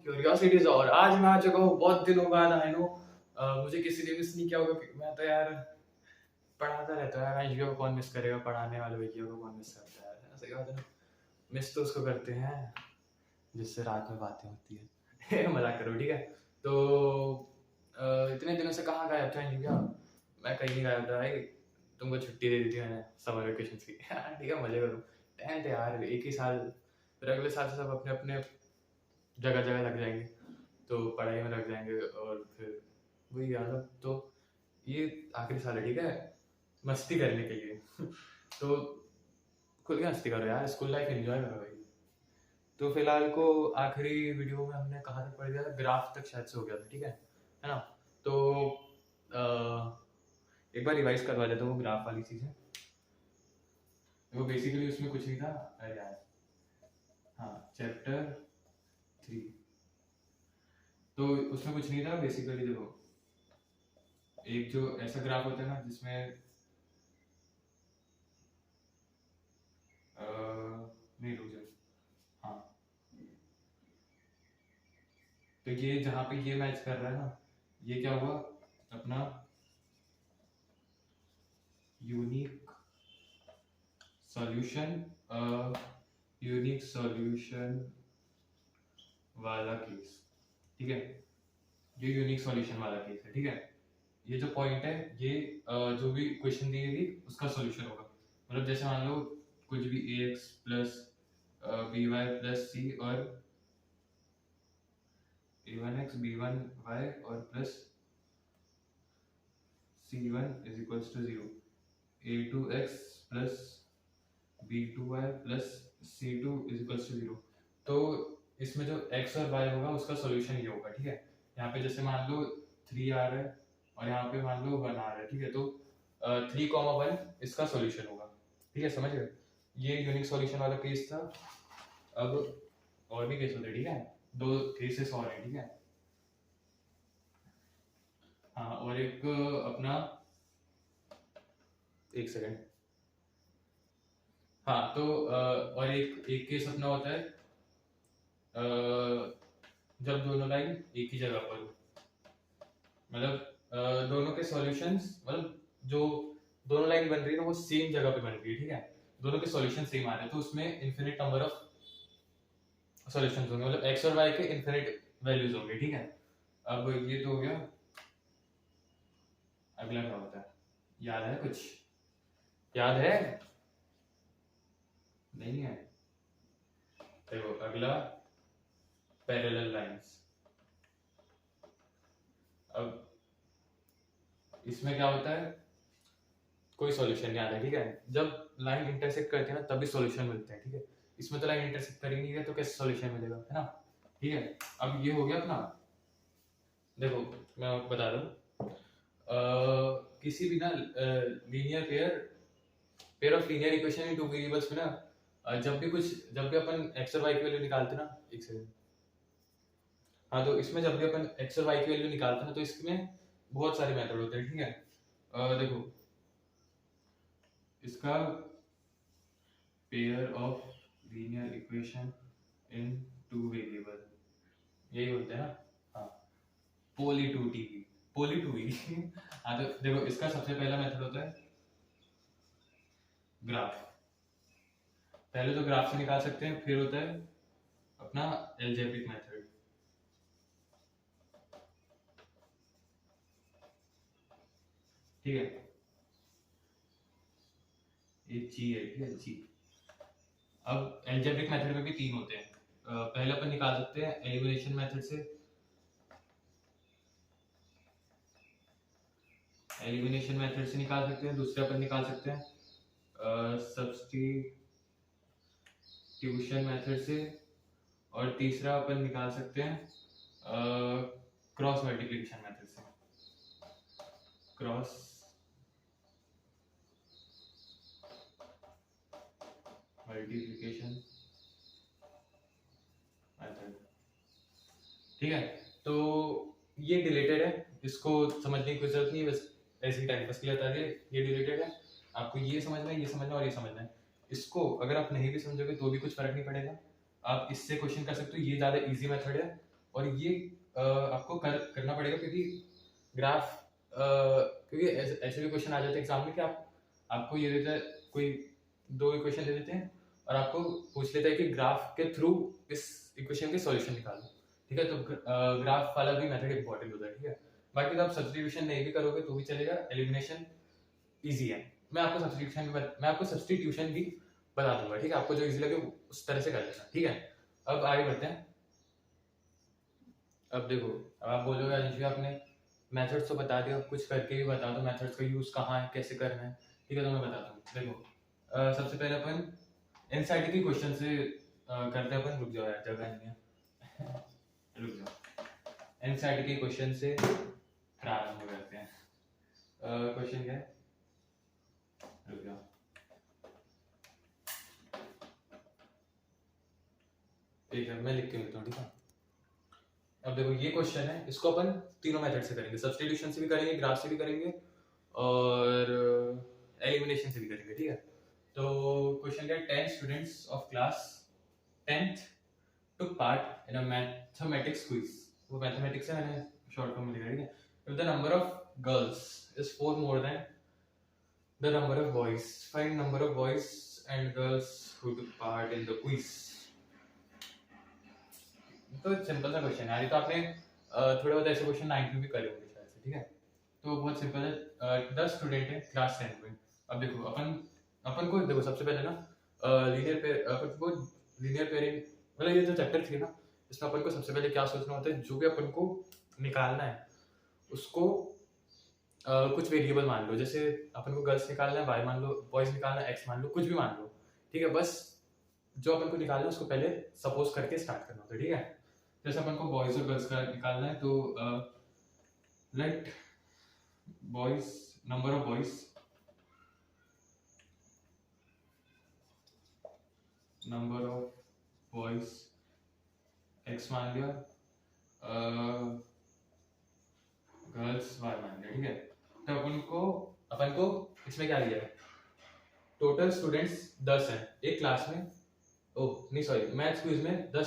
Curiosities. और आज मैं आ चुका हूँ बहुत दिनों बाद। आई नो मुझे किसी ने मिस नहीं किया होगा, मैं तो यार पढ़ाता रहता है। आज को कौन मिस करेगा, पढ़ाने वाले भैया को कौन मिस करता है यार, सही बात है ना। मिस तो उसको करते हैं जिससे रात में बातें होती है। मजाक करो, ठीक है। तो इतने दिनों से कहाँ गायब था भैया? मैं कहीं नहीं गायब था भाई, तुमको छुट्टी दे दी थी मैंने समर वेकेशन की। ठीक है, मजे करो। 10th यार, एक ही साल, फिर अगले साल से सब अपने अपने जगह जगह लग जाएंगे, तो पढ़ाई में लग जाएंगे, और फिर वही याद है। तो ये आखिरी साल है, ठीक है, मस्ती करने के लिए। तो खुल के मस्ती करो यार, स्कूल लाइफ एंजॉय करो भाई। तो फिलहाल को आखिरी वीडियो में हमने कहाँ तक पढ़ गया था, ग्राफ तक शायद से हो गया था, ठीक है ना। तो एक बार रिवाइज करवा देता हूँ वो ग्राफ वाली चीज़ें। वो बेसिकली उसमें कुछ नहीं था। अरे यार, हाँ, चैप्टर 3। तो उसमें कुछ नहीं था बेसिकली। देखो, एक जो ऐसा ग्राफ होता है ना जिसमें नहीं, रुक जाओ, हाँ, तो ये जहाँ पे ये मैच कर रहा है ना, ये क्या हुआ अपना यूनिक सॉल्यूशन, यूनिक सॉल्यूशन वाला केस, ठीक है। ये यूनिक सॉल्यूशन वाला केस है, ठीक है। ये जो पॉइंट है, ये जो भी क्वेश्चन दी गई उसका सॉल्यूशन होगा। मतलब जैसे मान लो कुछ भी ax plus by plus c और a1x b1y और plus c1 is equals to 0, a2x plus b2y plus c2 is equals to 0। तो इसमें जो x और y होगा उसका सॉल्यूशन ये होगा, ठीक है। यहाँ पे जैसे मान लो 3 आ रहा है और यहाँ पे मान लो 1 आ रहा है, ठीक है। तो 3,1 इसका सॉल्यूशन होगा, ठीक है, समझ गए। ये यूनिक सॉल्यूशन वाला केस था। अब और भी केस होते हैं, ठीक है, 2 केसेस और हैं, ठीक है। हाँ, और एक अपना, एक सेकेंड, हाँ, तो और एक केस अपना होता है जब दोनों लाइन एक ही जगह पर, मतलब दोनों के सॉल्यूशंस, मतलब जो दोनों लाइन बन रही है ना वो सेम जगह पे बन रही है, ठीक है। दोनों के सॉल्यूशन सेम आ रहे हैं, तो उसमें इन्फिनिट नंबर ऑफ सॉल्यूशंस होंगे, मतलब x और y के इन्फिनिट वैल्यूज होंगे, ठीक है। अब ये तो हो गया। अगला क्या होता है, याद है कुछ? याद है? नहीं है? देखो, अगला पैरेलल लाइंस। अब इसमें क्या होता है, कोई सॉल्यूशन नहीं आता, ठीक है। जब लाइन इंटरसेक्ट करती है ना तभी सॉल्यूशन मिलते हैं, ठीक है। इसमें तो लाइन इंटरसेक्ट कर ही नहीं है, तो कैसे सॉल्यूशन मिलेगा, है ना, ठीक है। अब ये हो गया अपना। देखो, मैं आपको बता दूं, किसी भी ना linear pair of linear equation in two variables में ना, जब भी अपन x और y की वैल्यू निकालते ना, एक सेकंड, हाँ, तो इसमें जब भी अपन x और y की वैल्यू निकालते ना, तो इसमें बहुत सारे मेथड होते हैं, ठीक है। देखो, इसका pair of linear equation in two variable, यही बोलते हैं ना, हाँ, poly two t poly two v. हाँ, तो देखो, इसका सबसे पहला मेथड होता है ग्राफ। पहले तो ग्राफ से निकाल सकते हैं, फिर होता है अपना एल्जेब्रिक मेथड, ठीक है। ये जी है, ठीक है, जी। अब एल्जेब्रिक मेथड में भी 3 होते हैं। पहले अपन निकाल सकते हैं एलिमिनेशन मेथड से, निकाल सकते हैं। दूसरे अपन निकाल सकते हैं सब्स्टिट्यूशन मेथड से, और तीसरा अपन निकाल सकते हैं क्रॉस मल्टीप्लिकेशन मेथड से, क्रॉस मल्टीप्लिकेशन मेथड, ठीक है। तो ये डिलीटेड है, इसको समझने की कोई जरूरत नहीं है, बस ऐसे ही टाइम पास के लिए बता दिए। ये डिलीटेड है, आपको ये समझना है, ये समझना है और ये समझना है। इसको अगर आप नहीं भी समझोगे तो भी कुछ फर्क नहीं पड़ेगा, आप इससे क्वेश्चन कर सकते हो, ये ज़्यादा इजी मेथड है। और ये आपको करना पड़ेगा, क्योंकि ग्राफ क्योंकि ऐसे भी क्वेश्चन आ जाते हैं एग्जाम में कि आपको ये देता है, कोई दो इक्वेशन दे देते हैं और आपको पूछ लेता है कि ग्राफ के थ्रू इस इक्वेशन के सॉल्यूशन निकालो, ठीक है। तो ग्राफ वाला भी मेथड इंपॉर्टेंट होता है, ठीक है। बाकी तो आप सब्स्टिट्यूशन नहीं भी करोगे तो भी चलेगा, एलिमिनेशन इजी है। मैं आपको सब्स्टिट्यूशन भी बता दूंगा, ठीक है। आपको जो इजी लगे उस तरह से कर लेना, ठीक है। अब आगे बढ़ते हैं। अब देखो, अब आप बोलोगे अंश आपने मेथड्स तो बता दिया, कुछ करके भी बता दो मेथड्स का यूज कहाँ है, कैसे करना है, ठीक है। तो मैं बताता हूँ। देखो सबसे पहले अपन एनसीईआरटी के क्वेश्चन से करते हैं अपन। रुक जाओ यार, जगह नहीं है रुक जाओ। एनसीईआरटी के क्वेश्चन से प्रारंभ करते हैं। क्वेश्चन क्या है, रुक जाओ। ठीक है, मैं लिख के मिलता हूँ, ठीक है। अब देखो ये क्वेश्चन है, इसको अपन तीनों मेथड से करेंगे, सब्स्टिट्यूशन से भी करेंगे, ग्राफ से भी करेंगे और एलिमिनेशन से भी करेंगे, ठीक है। तो क्वेश्चन क्या है, 10 students of class 10th took part in a mathematics quiz। वो मैथमेटिक्स है, मैंने शॉर्ट फॉर्म में लिखा है, ठीक है। If the number of girls is 4 more than the number of boys, find number of boys and girls who took part in the quiz। तो simple सा क्वेश्चन है, ये तो आपने थोड़े बहुत ऐसे क्वेश्चन 9th में भी करे होंगे शायद से, ठीक है। तो बहुत सिंपल है। 10 स्टूडेंट है क्लास 10 में। अब देखो अपन को देखो सबसे पहले ना अपन को लीनियर पेयरिंग मतलब ये जो चैप्टर थी ना, इसमें अपन को सबसे पहले क्या सोचना होता है, जो भी अपन को निकालना है उसको कुछ वेरिएबल मान लो। जैसे अपन को गर्ल्स निकालना है y मान लो, बॉयज निकालना है x मान लो, कुछ भी मान लो, ठीक है। बस जो अपन को निकालना है उसको पहले सपोज करके स्टार्ट करना होता है, ठीक है। जैसे अपन को बॉयज और गर्ल्स का निकालना है, तो let boys, number of boys, number of boys x मान लिया, गर्ल्स y मान लिया, ठीक है। तो अपन को इसमें क्या लिया है, टोटल स्टूडेंट्स 10 हैं एक क्लास में। ओह नहीं सॉरी, मैथ्स क्विज में 10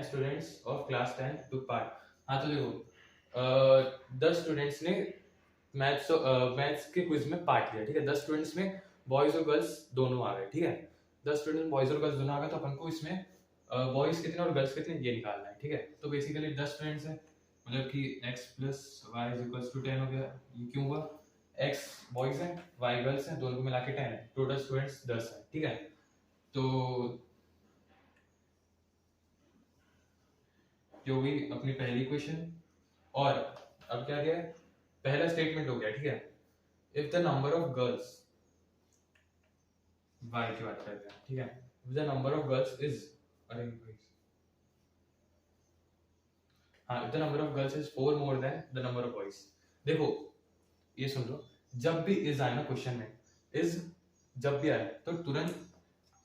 students of class 10 took part. हाँ तो देखो 10 स्टूडेंट्स ने मैथ्स के क्विज में पार्ट लिया, ठीक है। 10 स्टूडेंट्स में बॉयज और गर्ल्स दोनों आ गए, ठीक है। 10 स्टूडेंट बॉयज और गर्ल्स दोनों आ गए, तो अपन को इसमें बॉयज कितने और गर्ल्स कितने ये निकालना है, ठीक है। तो बेसिकली 10 स्टूडेंट्स हैं, मतलब कि x + y = 10 हो गया। ये क्यों हुआ, x बॉयज हैं y गर्ल्स हैं, दोनों को मिला के 10 है, टोटल स्टूडेंट्स 10 हैं, ठीक है। तो जो भी अपनी पहली इक्वेशन, और अब क्या है, पहला स्टेटमेंट हो गया, ठीक है। If the number of girls, y की बात करते हैं, ठीक है। If the number of girls is, हाँ, if the number of girls is 4 more than the number of boys. देखो ये सुन लो, जब भी इज आए ना क्वेश्चन में, इज जब भी आए तो तुरंत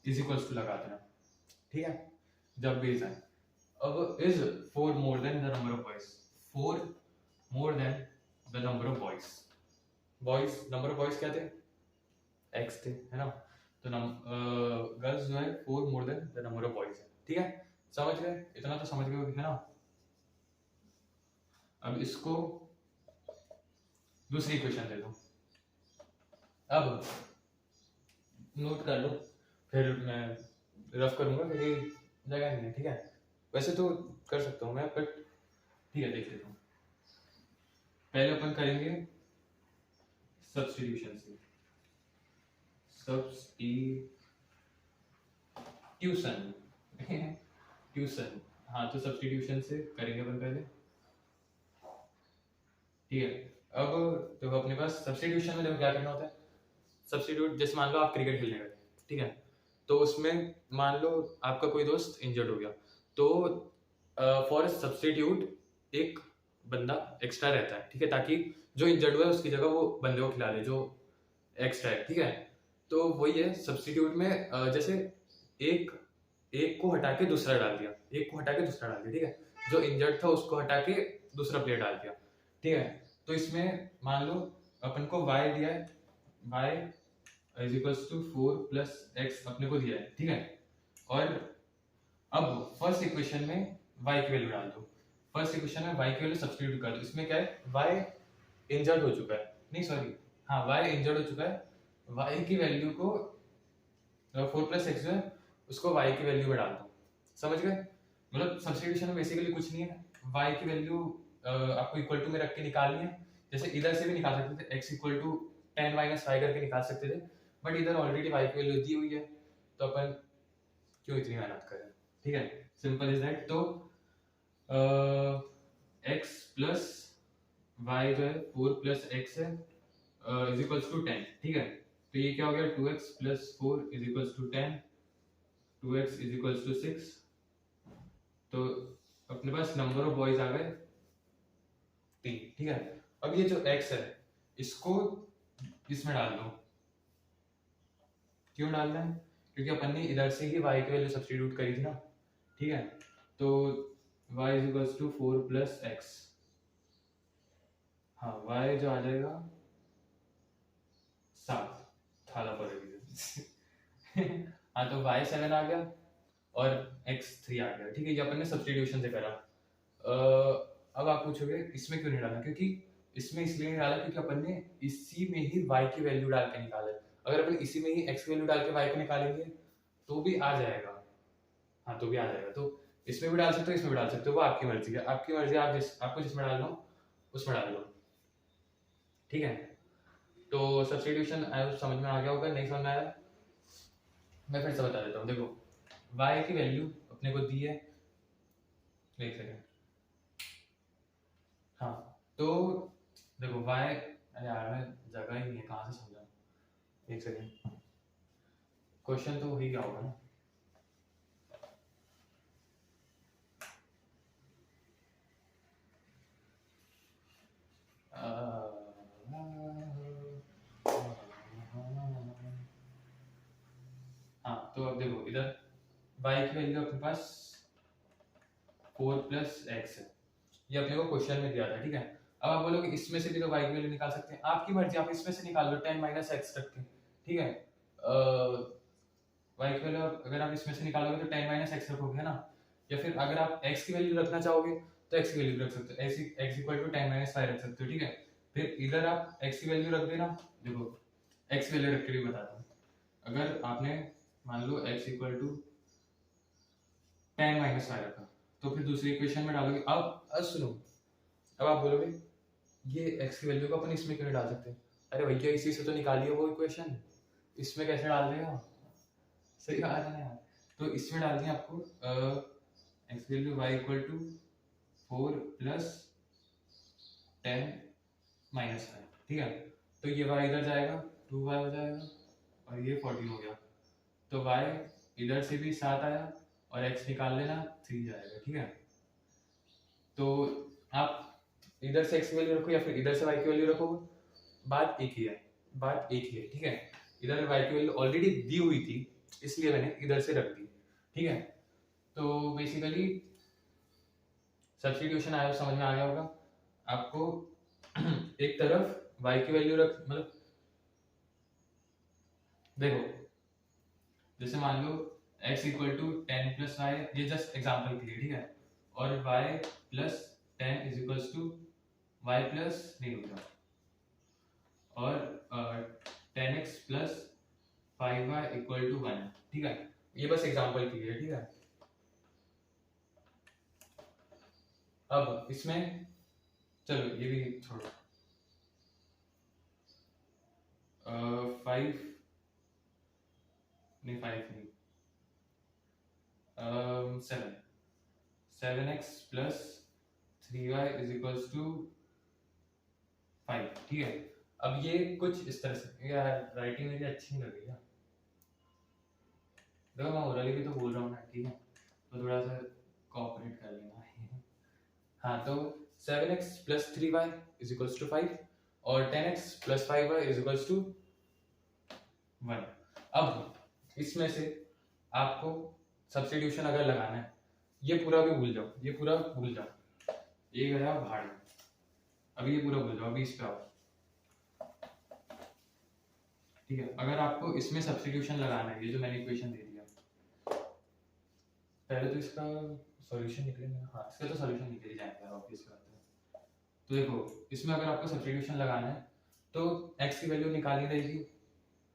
इज इक्वल्स टू लगा देना, ठीक है। जब भी इज आए, अब is 4 more than the number of boys, 4 more than the number of boys, number of boys क्या थे, x थे, है ना। तो गर्ल्स जो है 4 more than the number of boys है, ठीक है। समझ गए, इतना तो समझ गए, है ना। अब इसको दूसरी इक्वेशन दे दो, अब नोट कर लो, फिर मैं रफ करूंगा क्योंकि जगह नहीं है, ठीक है। वैसे तो कर सकता हूँ मैं, बट ठीक है, देख लेता हूँ। पहले अपन करेंगे सब्स्टिट्यूशन से, ट्यूशन, हाँ तो सब्स्टिट्यूशन से करेंगे अपन पहले, ठीक है। अब देखो अपने पास सब्स्टिट्यूशन में देखो क्या करना होता है, सब्स्टिट्यूट जैसे मान लो आप क्रिकेट खेलने गए, ठीक है। तो उसमें मान लो आपका कोई दोस्त इंजर्ड हो गया, तो फॉर सब्स्टिट्यूट एक बंदा एक्स्ट्रा रहता है, ठीक है, ताकि जो इंजर्ड हुआ है उसकी जगह वो बंदे को खिला दे जो एक्स्ट्रा है, ठीक है। तो वही है सब्स्टिट्यूट में, जैसे एक को हटा के दूसरा डाल दिया, ठीक है। जो इंजर्ड था उसको हटा के दूसरा प्लेयर डाल दिया, ठीक है। तो इसमें मान लो अपन को y दिया है, y = 4 + x अपने को दिया है, ठीक है। और अब फर्स्ट इक्वेशन में y की वैल्यू डाल दो, फर्स्ट इक्वेशन में y की वैल्यू सब्स्टिट्यूट कर दो। इसमें क्या है, y इंजर्ड हो चुका है, नहीं सॉरी, हाँ y इंजर्ड हो चुका है, y की वैल्यू को 4 प्लस एक्स है उसको y की वैल्यू में डाल दो, समझ गए? मतलब सब्स्टिट्यूशन में बेसिकली कुछ नहीं है, y की वैल्यू आपको इक्वल टू में रख के निकालनी है। जैसे इधर से भी निकाल सकते थे, x equal to 10 minus y करके निकाल सकते थे, बट इधर ऑलरेडी y की वैल्यू दी हुई है, तो अपन क्यों इतनी मेहनत करें, ठीक है, सिंपल इज दैट। तो x प्लस y जो है 4 प्लस एक्स है इज इक्वल्स टू 10, ठीक है। तो ये क्या हो गया, 2x plus 4 is equals to 10, 2x is equals to 6। तो अपने पास नंबर ऑफ बॉयज आ गए 3, ठीक है। अब ये जो x है इसको इसमें डाल दो, क्यों डालना है, क्योंकि अपन ने इधर से ही y की वैल्यू सब्स्टिट्यूट करी थी ना, ठीक है। तो y is equals to 4 plus x, हाँ y जो आ जाएगा 7 थाला पड़ेगी हाँ तो y 7 आ गया और x 3 आ गया, ठीक है, ये अपन ने सब्स्टिट्यूशन से करा। अब आप पूछोगे इसमें क्यों नहीं डाला, क्योंकि इसमें इसलिए नहीं डाला क्योंकि अपन ने इसी में ही y की वैल्यू डाल के निकाला है। अगर अपन इसी में ही x की वैल्यू डाल के y को निकालेंगे तो भी आ जाएगा, हाँ तो भी आ जाएगा। तो इसमें भी डाल सकते हो, इसमें भी डाल सकते हो, वो आपकी मर्जी है, आपकी मर्जी, आप आपको जिसमें डालना हो उसमें डाल लो, ठीक है। तो सब्स्टिट्यूशन समझ में आ गया होगा, नहीं समझ में आया मैं फिर से बता देता हूँ। देखो y की वैल्यू अपने को दी है, एक सेकेंड, हाँ तो देखो y, अरे यार मैं जगह ही नहीं है, कहाँ से समझा, एक सेकेंड, क्वेश्चन तो वही क्या होगा ना, हाँ तो अब देखो इधर y की वैल्यू अपने पास 4 प्लस एक्स है, ये अपने को क्वेश्चन में दिया था, ठीक है। अब आप बोलोगे इसमें से भी तो y की वैल्यू निकाल सकते हैं, आपकी मर्जी, आप इसमें से निकाल लो 10 माइनस एक्स रख के, ठीक है। y की वैल्यू अगर आप इसमें से निकालोगे तो 10 माइनस एक्स रखोगे, है ना, या फिर अगर आप x की वैल्यू रखना चाहोगे तो x की वैल्यू रख सकते हो, x इक्वल टू 10 माइनस 5 रख सकते हो, ठीक है। फिर इधर आप x की वैल्यू रख देना, देखो x की वैल्यू रख के भी बताता हूँ। अगर आपने मान लो x इक्वल टू 10 माइनस 5 रखा, तो फिर दूसरी इक्वेशन में डालोगे। अब सुनो, अब आप बोलोगे ये x की वैल्यू को अपन इसमें क्यों नहीं डाल सकते, अरे भैया इसी से तो निकालिए वो इक्वेशन, इसमें कैसे डाल रहे हो, सही बात है ना यार। तो इसमें डालनी है आपको x की value y equal to 4 plus 10 minus 5, ठीक है। तो ये y इधर जाएगा 2y हो जाएगा और ये 14 हो गया, तो y इधर से भी 7 आया और x निकाल लेना 3 जाएगा, ठीक है। तो आप इधर से x की वैल्यू रखो या फिर इधर से y की वैल्यू रखो, बात एक ही है, बात एक ही है, ठीक है। इधर y की वैल्यू ऑलरेडी दी हुई थी इसलिए मैंने इधर से रख दी, ठीक है। तो बेसिकली सब्स्टिट्यूशन आया समझ में आ गया होगा आपको एक तरफ y की वैल्यू रख, मतलब देखो जैसे मान लो x equal to 10 plus y, ये जस्ट एग्जांपल के लिए, ठीक है, और y plus 10 is equals to y plus नहीं होगा और 10x plus 5y equal to 1, ठीक है। ये बस एग्जांपल के लिए, ठीक है। अब इसमें चलो ये भी छोड़ो, 5 नहीं 5 नहीं 7x plus 3y is equals to 5, ठीक है। अब ये कुछ इस तरह से, यार राइटिंग मेरी अच्छी नहीं लग रही है, देखो मैं ओरली भी तो बोल रहा हूँ ना, ठीक है, तो थोड़ा सा कोऑपरेट कर लेना हाँ तो 7x plus 3y is equals to 5 और 10x plus 5y is equals to 1। अब इसमें से आपको सब्स्टिट्यूशन अगर लगाना है, ये पूरा भी भूल जाओ, ये पूरा भूल जाओ, ये गया भाड़ में, अभी ये पूरा भूल जाओ, अभी इस पे आओ, ठीक है। अगर आपको इसमें सब्स्टिट्यूशन लगाना है, ये जो मैंने इक्वेशन दे दिया, पहले तो इसका सॉल्यूशन निकलेगा, हाँ इसका तो सॉल्यूशन निकल ही जाएगा यार, ऑब्वियस बात है। तो देखो इसमें अगर आपको सब्स्टिट्यूशन लगाना है तो x की वैल्यू निकालनी रहेगी,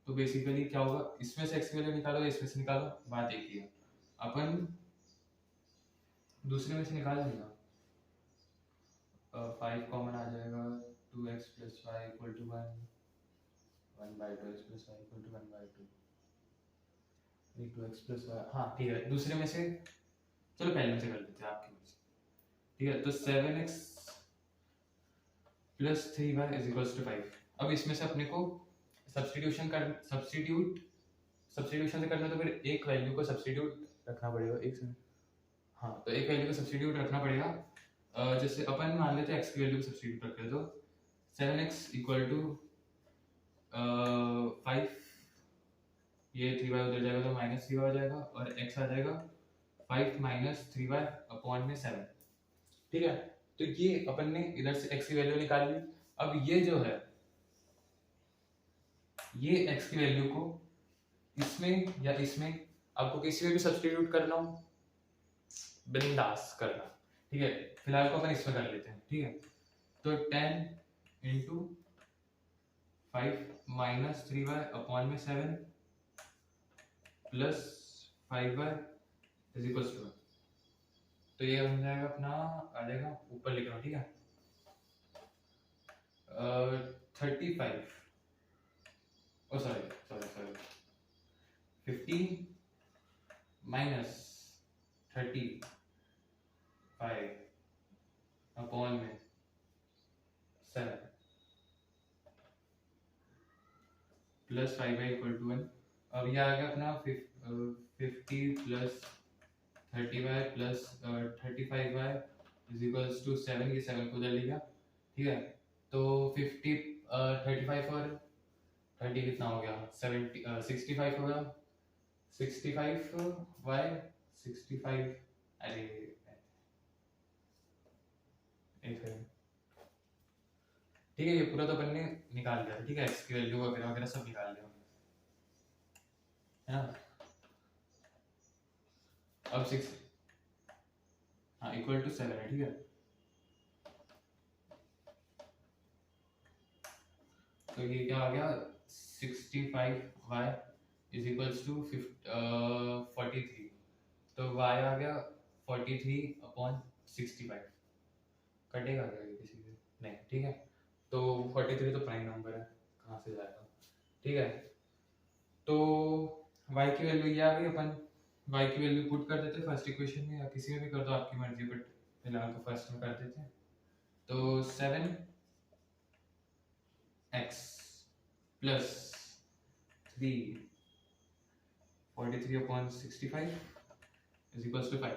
तो बेसिकली क्या होगा, इसमें से x की वैल्यू निकालो या इसमें से निकालो, बात एक ही है, अपन दूसरे में से निकाल लेंगे। 5 कॉमन आ जाएगा, 2x plus y equal to 1, 1/2 x plus y equal to 1/2, 2x plus y, हाँ ठीक है, दूसरे में से, चलो पहले में से कर लेते हैं आपकी में से, ठीक है। तो 7x plus 3y is equals to 5। अब इसमें से अपने को सब्स्टिट्यूशन से करना, तो फिर एक वैल्यू को सब्स्टिट्यूट रखना पड़ेगा, एक सेकंड, हाँ तो एक वैल्यू को सब्स्टिट्यूट रखना पड़ेगा। जैसे अपन मान लेते हैं x की वैल्यू को सब्स्टिट्यूट रखते हैं, तो 7x इक्वल टू 5, ये 3y उधर जाएगा तो माइनस 3y हो जाएगा, और x आ जाएगा 5 माइनस 3y अपॉन में 7, ठीक है। तो ये अपन ने इधर से x की वैल्यू निकाल ली। अब ये जो है, ये x की वैल्यू को इसमें या इसमें आपको किसी में भी सब्स्टिट्यूट करना हो, बिंदास करना, ठीक है। फिलहाल को अपन इसमें कर लेते हैं, ठीक है। तो 10 इंटू 5 माइनस 3y अपॉन में 7 plus 5y is equals to, तो ये बन जाएगा अपना, आ जाएगा ऊपर लिख रहा हूँ, ठीक है। 35, ओ सॉरी 15 माइनस 35 अपॉन में 7 प्लस 5y इक्वल टू 1। अब ये आ गया अपना 50 plus 30y plus 35y is equals to 7, ये 7 को उधर ले गया, ठीक है। तो 50 35 और 30 कितना हो गया, 65 हो गया, 65y 65, अरे एक सेकंड, ठीक है। ये पूरा तो अपन ने निकाल लिया, ठीक है, x की वैल्यू वगैरह वगैरह सब निकाल लिया है ना। अब 6, हाँ इक्वल टू 7 है, ठीक है। तो ये क्या आ गया, 65y इज इक्वल्स टू 43, तो y आ गया 43 अपॉन 65, कटेगा क्या ये किसी से, नहीं, ठीक है। तो 43 तो प्राइम नंबर है, कहाँ से जाएगा, ठीक है। तो y की वैल्यू ये आ गई, अपन y की वैल्यू पुट कर देते हैं फर्स्ट इक्वेशन में, या किसी में भी कर दो आपकी मर्जी, बट फिलहाल तो फर्स्ट में कर देते हैं। तो 7x plus 3 43 upon 65 is equals to 5,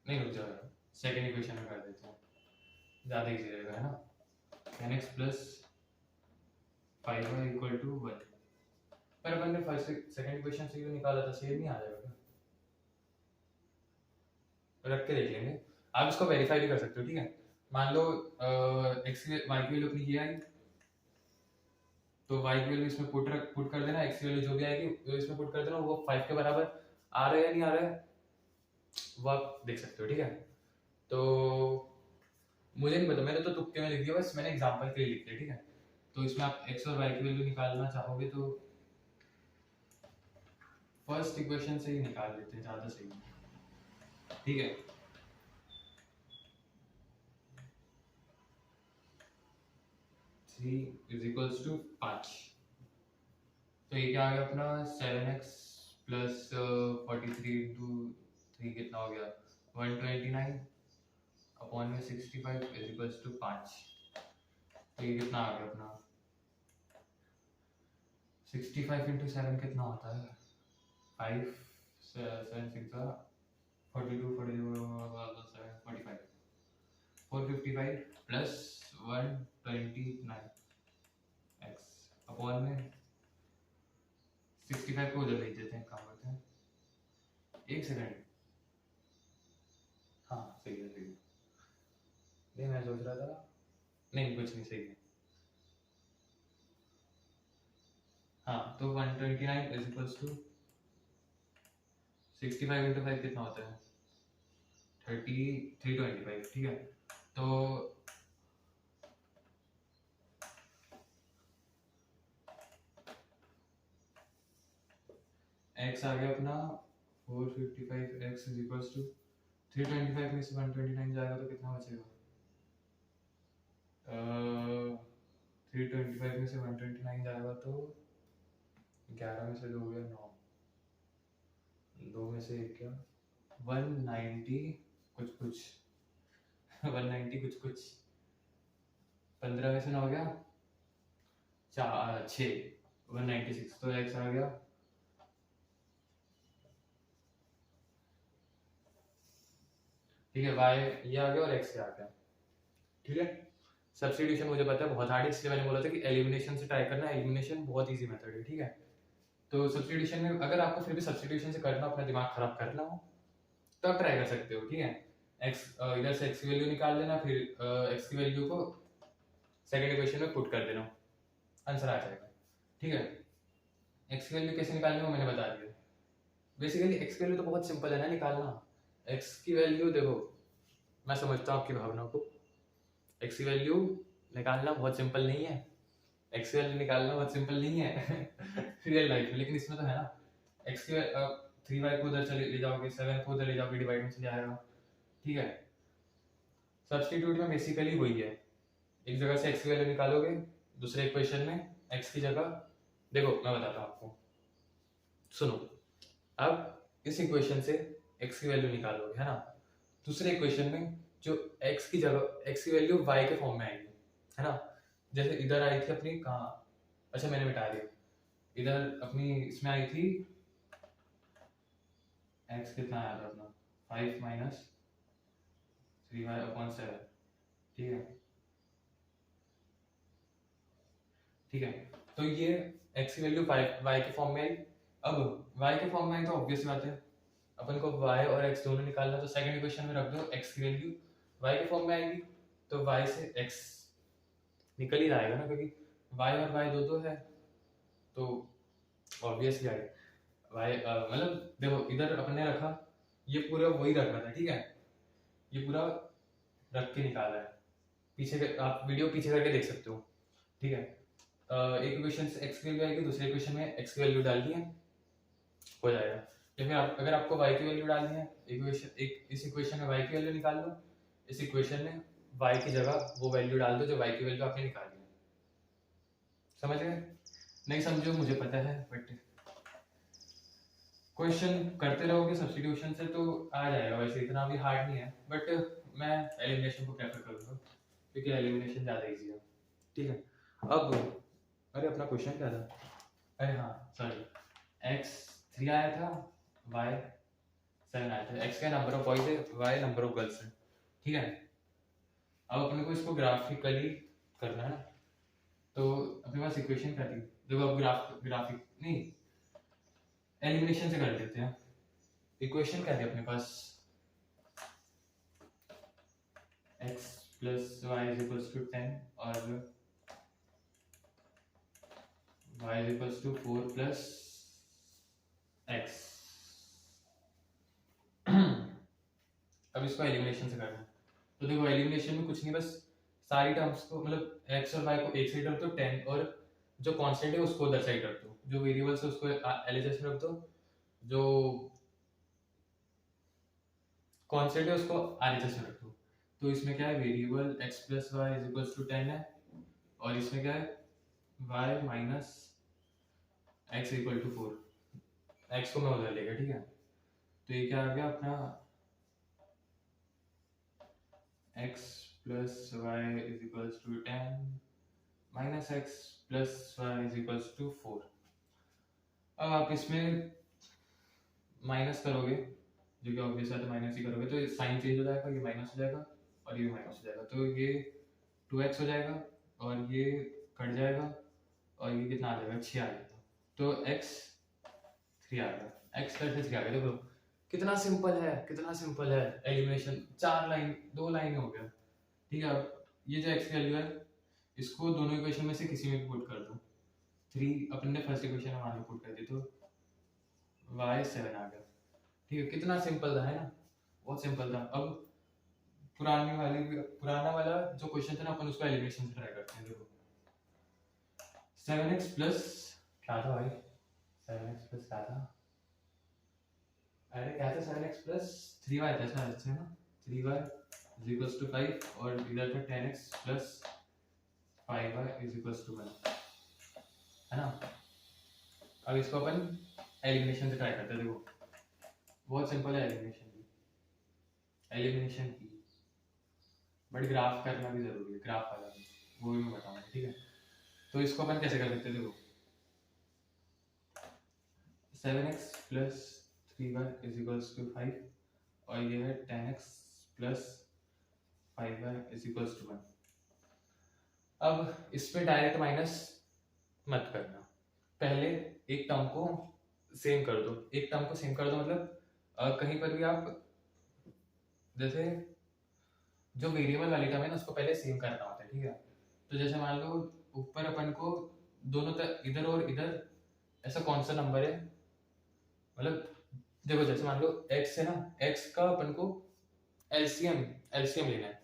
नहीं रुक जाएगा, सेकेंड इक्वेशन में कर देते हैं, ज़्यादा इजी रहेगा, है ना। 10x plus 5y equal to 1, पर अपन ने फर्स्ट सेकंड इक्वेशन से जो निकाला था सेम नहीं आ जाएगा क्या, रख के देख लेंगे, आप इसको वेरीफाई भी कर सकते हो, ठीक है। मान लो x की y की वैल्यू अपनी ये आई, तो y की वैल्यू इसमें पुट कर देना, x की वैल्यू जो भी आएगी वो इसमें पुट कर देना, वो 5 के बराबर आ रहा है या नहीं आ रहा है वो आप देख सकते हो, ठीक है। तो मुझे नहीं पता, मैंने तो तुक्के में लिख दिया, बस मैंने एग्जांपल के लिए लिख दिया, ठीक है। तो इसमें आप x और y की वैल्यू निकालना चाहोगे तो फर्स्ट इक्वेशन से ही निकाल लेते हैं, ज़्यादा सही है, ठीक है। इज इक्वल्स टू 5, तो ये क्या आ गया अपना 7x प्लस 43 इंटू 3 कितना हो गया 129 अपॉन में 65 इज इक्वल्स टू 5, तो ये कितना आ गया अपना 65 इंटू 7 कितना होता है 5 7 6 42 45 455 प्लस 129 x अपॉन में 65 को उधर भेज देते हैं, काम करते हैं, एक सेकंड, हाँ सही है सही है, नहीं मैं सोच रहा था, नहीं कुछ नहीं, सही है, हाँ। तो 129 इज इक्वल्स टू 65 इंटू 5 कितना होता है 325, ठीक है। तो x आ गया अपना 455, x इज इक्वल्स टू 325 में से 129 जाएगा तो कितना बचेगा 325 में से 129 जाएगा तो 11 में से 2 गया 9, 2 में से 1 क्या 190 कुछ कुछ 190 कुछ कुछ 15 में से 9 गया 6 196, तो x आ गया ठीक है, y ये आ गया और x ये आ गया, ठीक है। सब्स्टिट्यूशन मुझे पता है बहुत हार्ड है, इसलिए मैंने बोला था कि एलिमिनेशन से ट्राई करना, एलिमिनेशन बहुत इजी मेथड है, ठीक है। तो सब्स्टिट्यूशन में अगर आपको फिर भी सब्स्टिट्यूशन से करना, अपना दिमाग खराब करना हो तो आप ट्राई कर सकते हो, ठीक है। x इधर से x की वैल्यू निकाल लेना, फिर x की वैल्यू को सेकंड इक्वेशन में पुट कर देना, आंसर आ जाएगा, ठीक है। x की वैल्यू कैसे निकालनी हो मैंने बता दिया। बेसिकली x की वैल्यू तो बहुत सिंपल है ना निकालना। x की वैल्यू देखो, मैं समझता हूँ आपकी भावनाओं को, x की वैल्यू निकालना बहुत सिंपल नहीं है, x की वैल्यू निकालना बहुत सिंपल नहीं है रियल लाइफ में, लेकिन इसमें तो है ना। x की 3y को उधर चले ले जाओगे, 7 को उधर ले जाओगे, डिवाइड में चले आएगा, ठीक है। सब्स्टिट्यूट में बेसिकली वही है, एक जगह से x की वैल्यू निकालोगे, दूसरे इक्वेशन में x की जगह, देखो मैं बताता हूँ आपको, सुनो। अब इस इक्वेशन से x की वैल्यू निकालोगे, है ना, दूसरे इक्वेशन में जो x की जगह x की वैल्यू y के फॉर्म में आएगी, है ना। जैसे इधर आई थी अपनी, कहाँ, अच्छा मैंने मिटा दिया, इधर अपनी इसमें आई थी x कितना आया था अपना 5 माइनस 3y/7, ठीक है, ठीक है। तो ये x की वैल्यू y के फॉर्म में आई। अब y के फॉर्म में आई तो ऑब्वियस बात है अपन को y और x दोनों निकालना, तो सेकंड इक्वेशन में रख दो, x की वैल्यू y के फॉर्म में आएगी तो y से x निकल ही जाएगा ना, क्योंकि y और y दो दो है, तो ऑब्वियसली आएगा y, मतलब देखो इधर अपन ने रखा, ये पूरा वही रखा था, ठीक है, ये पूरा रख के निकाला है, पीछे आप वीडियो पीछे करके देख सकते हो, ठीक है। एक इक्वेशन से x की वैल्यू आएगी, दूसरे इक्वेशन में x की वैल्यू डालनी है, हो जाएगा। या फिर अगर आपको y की वैल्यू डालनी है, इस इक्वेशन में y की वैल्यू निकाल लो, इस इक्वेशन में y की जगह वो वैल्यू डाल दो जो y की वैल्यू आपने निकाली है, समझ गए? नहीं समझो मुझे पता है, बट क्वेश्चन करते रहोगे सब्स्टिट्यूशन से तो आ जाएगा, वैसे इतना भी हार्ड नहीं है, बट मैं एलिमिनेशन को प्रेफर करूंगा क्योंकि एलिमिनेशन ज़्यादा इजी है, ठीक है। अब अरे अपना क्वेश्चन क्या था, अरे हाँ सॉरी, x 3 आया था, y 7 आया था, x का नंबर ऑफ बॉयज है, y नंबर ऑफ गर्ल्स है, ठीक है। अब अपने को इसको ग्राफिकली करना है ना, तो अपने पास इक्वेशन क्या थी, देखो अब ग्राफिक नहीं, एलिमिनेशन से कर देते हैं। इक्वेशन क्या थी अपने पास, x plus y is equals to 10 और y is equals to 4 plus x। अब इसको एलिमिनेशन से करना है, तो देखो एलिमिनेशन में कुछ नहीं, बस सारी टर्म्स को, मतलब x और y को एक साइड रख दो, 10 और जो कांस्टेंट है उसको उधर साइड रख दो, जो वेरिएबल्स है उसको एलएचएस में रख दो, जो कांस्टेंट है उसको आरएचएस में रख दो। तो इसमें क्या है, variable x plus y is equals to 10 है, और इसमें क्या है y minus x equal to 4, x को मैं उधर लेगा, ठीक है। तो ये क्या आ गया अपना x plus y is equals to 10 minus x plus y is equals to 4। अब आप इसमें माइनस करोगे, जो कि ऑब्वियस है, तो माइनस ही करोगे तो साइन चेंज हो जाएगा, ये माइनस हो जाएगा और ये माइनस हो जाएगा, तो ये 2x हो जाएगा और ये कट जाएगा और ये कितना आ जाएगा 6 आ जाएगा, तो x 3 आ गया, x प्लस 3 आ गया। देखो कितना सिंपल है, कितना सिंपल है एलिमिनेशन, 4 लाइन 2 लाइन हो गया, ठीक है। अब ये जो x की वैल्यू है इसको दोनों इक्वेशन में से किसी में भी पुट कर दो, 3 अपन ने फर्स्ट इक्वेशन में मान लो पुट कर दी तो y 7 आ गया, ठीक है, कितना सिंपल था, है ना, बहुत सिंपल था। अब पुराना वाला जो क्वेश्चन था ना, अपन उसका एलिमिनेशन से ट्राई करते हैं। देखो 7x प्लस क्या था भाई, 7x प्लस क्या था, अरे क्या था, 7x प्लस 3y था शायद से, ना 3y इज इक्वल्स टू 5, और इधर था 10x plus 5y is equals to 1, है ना। अब इसको अपन एलिमिनेशन से ट्राई करते हैं। देखो बहुत सिंपल है एलिमिनेशन की, बट ग्राफ करना भी जरूरी है, ग्राफ वाला भी, वो भी मैं बताऊंगा, ठीक है। तो इसको अपन कैसे कर सकते हैं, देखो 7x plus 3y is equals to 5, और ये है 10x plus 5y is equals to 1। अब इस पे डायरेक्ट माइनस मत करना, पहले एक टर्म को सेम कर दो, एक टर्म को सेम कर दो, मतलब कहीं पर भी आप जैसे जो वेरिएबल वाली टर्म है ना, उसको पहले सेम करना होता है, ठीक है। तो जैसे मान लो ऊपर अपन को दोनों तरफ इधर और इधर ऐसा कौन सा नंबर है, मतलब देखो जैसे मान लो x है ना, x का अपन को एलसीएम लेना है,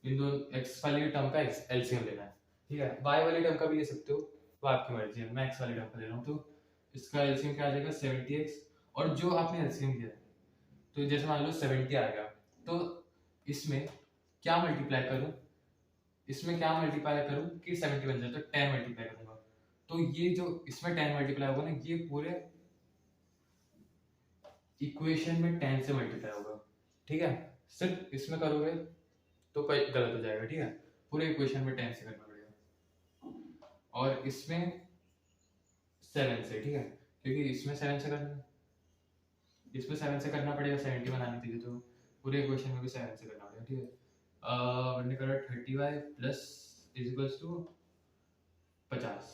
इन दोनों x वाली टर्म का एलसीएम लेना है, ठीक है। y वाली टर्म का भी ले सकते हो, वो आपकी मर्जी है, मैं x वाली टर्म का ले रहा हूँ। तो इसका एलसीएम क्या आ जाएगा 70x, और जो आपने एलसीएम लिया है, तो जैसे मान लो 70 आ गया, तो इसमें क्या मल्टीप्लाई करूं, इसमें क्या मल्टीप्लाई करूं कि 70 बन जाए, तो 10 मल्टीप्लाई करूंगा, तो ये जो इसमें 10 मल्टीप्लाई होगा ना, ये पूरे इक्वेशन में 10 से मल्टीप्लाई होगा, ठीक है। सिर्फ इसमें करोगे तो गलत हो जाएगा, ठीक है, पूरे इक्वेशन में 10 से करना पड़ेगा, और इसमें 7 से, ठीक है, क्योंकि इसमें 7 से करना, इसमें 7 से करना पड़ेगा 70 बनाने के लिए, तो पूरे इक्वेशन में भी 7 से करना पड़ेगा, ठीक है। हमने करा 30y plus is equals to 50,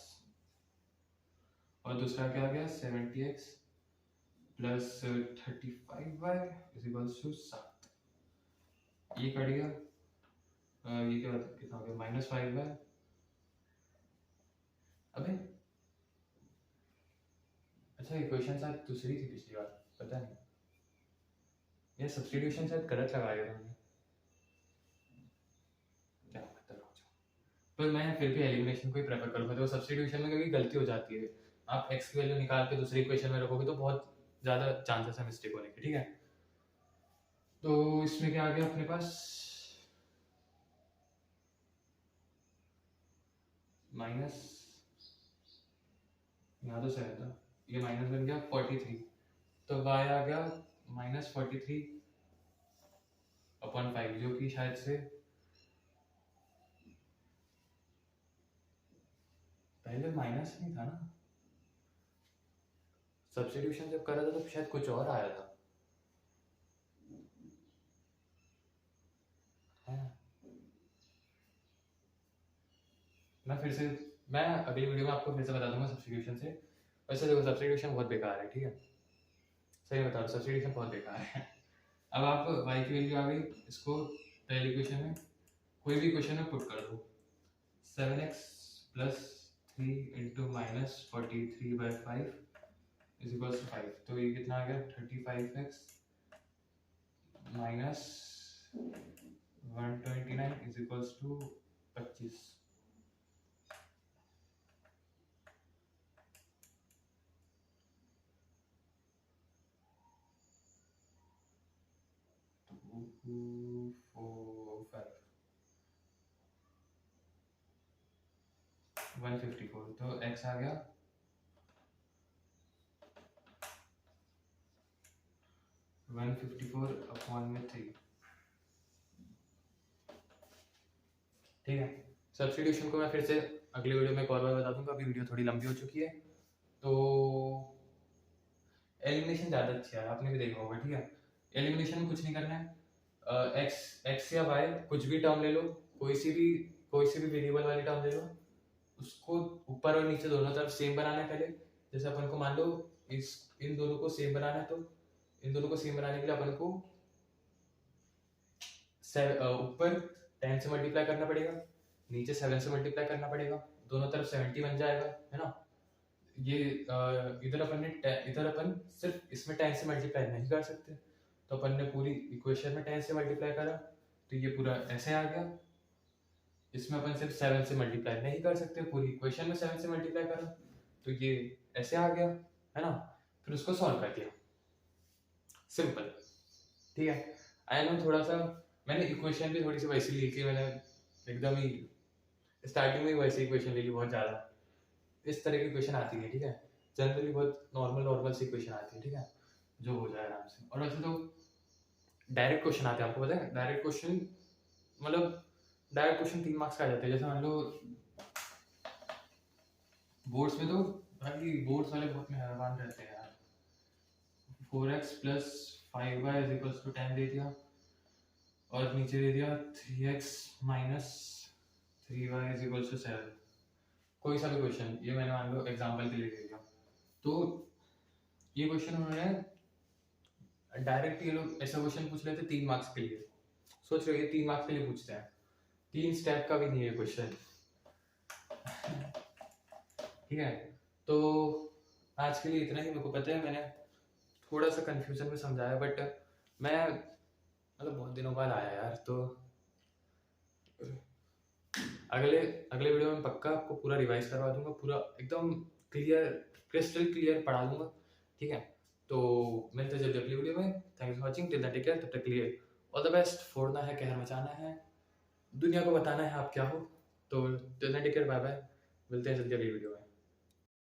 और दूसरा क्या आ गया 70x plus 35y is equals to 7, ये कट गया, ये क्या कितना हो गया -5y, अबे अच्छा इक्वेशन शायद दूसरी थी पिछली बार, पता नहीं, ये सब्स्टिट्यूशन शायद गलत लगाया था मैंने, क्या पता, रुक जाओ, पर मैं फिर भी एलिमिनेशन को ही प्रेफर करूंगा। तो सब्स्टिट्यूशन में कभी गलती हो जाती है, आप x की वैल्यू निकाल के दूसरी इक्वेशन में रखोगे तो बहुत ज़्यादा चांसेस है मिस्टेक होने के, ठीक है। तो इसमें क्या आ गया अपने पास, माइनस, यहाँ तो 7 था, ये माइनस बन गया 43, तो y आ गया -43 अपॉन 5, जो कि शायद से पहले माइनस नहीं था ना, सब्स्टिट्यूशन जब करा था तो शायद कुछ और आया था, मैं अगली वीडियो में आपको फिर से बता दूंगा सब्स्टिट्यूशन से। वैसे देखो सब्स्टिट्यूशन बहुत बेकार है, ठीक है, सही बता रहा हूँ, सब्स्टिट्यूशन बहुत बेकार है। अब आप y की वैल्यू आ गई, इसको पहली इक्वेशन में कोई भी इक्वेशन में पुट कर दो, 7x plus 3 into -43/5 is equals to 5, तो ये कितना आ गया 35x minus 129 is equals to 25। One 154, तो x आ गया 154 अपॉन में 3, ठीक है। सब्स्टिट्यूशन को मैं फिर से अगली वीडियो में एक और बार बता दूंगा, अभी वीडियो थोड़ी लंबी हो चुकी है। तो एलिमिनेशन ज़्यादा अच्छा है, आपने भी देखा होगा, ठीक है। एलिमिनेशन में कुछ नहीं करना है, एक्स या वाई कुछ भी टर्म ले लो, कोई सी भी वेरिएबल वाली टर्म ले लो, उसको ऊपर और नीचे दोनों तरफ सेम बनाना है पहले। जैसे अपन को मान लो इन दोनों को सेम बनाना है, तो इन दोनों को सेम बनाने के लिए अपन को ऊपर 10 से मल्टीप्लाई करना पड़ेगा, नीचे 7 से मल्टीप्लाई करना पड़ेगा, दोनों तरफ 70 बन जाएगा, है ना। ये इधर अपन सिर्फ इसमें 10 से मल्टीप्लाई नहीं कर सकते, तो अपन ने पूरी इक्वेशन में 10 से मल्टीप्लाई करा, तो ये पूरा ऐसे आ गया। इसमें अपन सिर्फ 7 से मल्टीप्लाई नहीं कर सकते, पूरी इक्वेशन में 7 से मल्टीप्लाई करा, तो ये ऐसे आ गया, है ना। फिर उसको सॉल्व कर दिया, सिंपल, ठीक है। आई नो थोड़ा सा मैंने इक्वेशन भी थोड़ी सी वैसी ली थी, मैंने एकदम ही स्टार्टिंग में ही वैसी इक्वेशन ले ली, बहुत ज़्यादा इस तरह की क्वेश्चन आती है, ठीक है। जनरली बहुत नॉर्मल सी क्वेश्चन आती है, ठीक है, जो हो जाए आराम से। और वैसे तो डायरेक्ट क्वेश्चन आते हैं, आपको पता है डायरेक्ट क्वेश्चन, मतलब डायरेक्ट क्वेश्चन 3 मार्क्स का आ जाते हैं। जैसे मान लो बोर्ड्स में तो भाई बोर्ड्स वाले बहुत मेहरबान रहते हैं यार। 4x + 5y = 10 दे दिया, और नीचे दे दिया 3x - 3y = 7। कोई सा भी क्वेश्चन, ये मैंने मान लो एग्जाम्पल के लिए दे दिया, तो ये क्वेश्चन उन्होंने डायरेक्ट, ये लोग ऐसा क्वेश्चन पूछ लेते 3 मार्क्स के लिए। सोच रहे हो ये 3 मार्क्स के लिए पूछते हैं, 3 स्टेप का भी नहीं है क्वेश्चन, ठीक है। तो आज के लिए इतना ही। मेरे को पता है मैंने थोड़ा सा कंफ्यूजन में समझाया, बट मैं मतलब बहुत दिनों बाद आया यार, तो अगले अगले वीडियो में पक्का आपको पूरा रिवाइज करवा दूंगा, पूरा एकदम क्लियर, क्रिस्टल क्लियर पढ़ा दूंगा, ठीक है। तो मिलते हैं जल्दी अगली वीडियो में। Thanks for watching, till then take care, तब तक के लिए ऑल द बेस्ट। फोड़ना है, कहर मचाना है, दुनिया को बताना है आप क्या हो। तो till then take care, bye bye, मिलते हैं जल्दी अगली वीडियो में।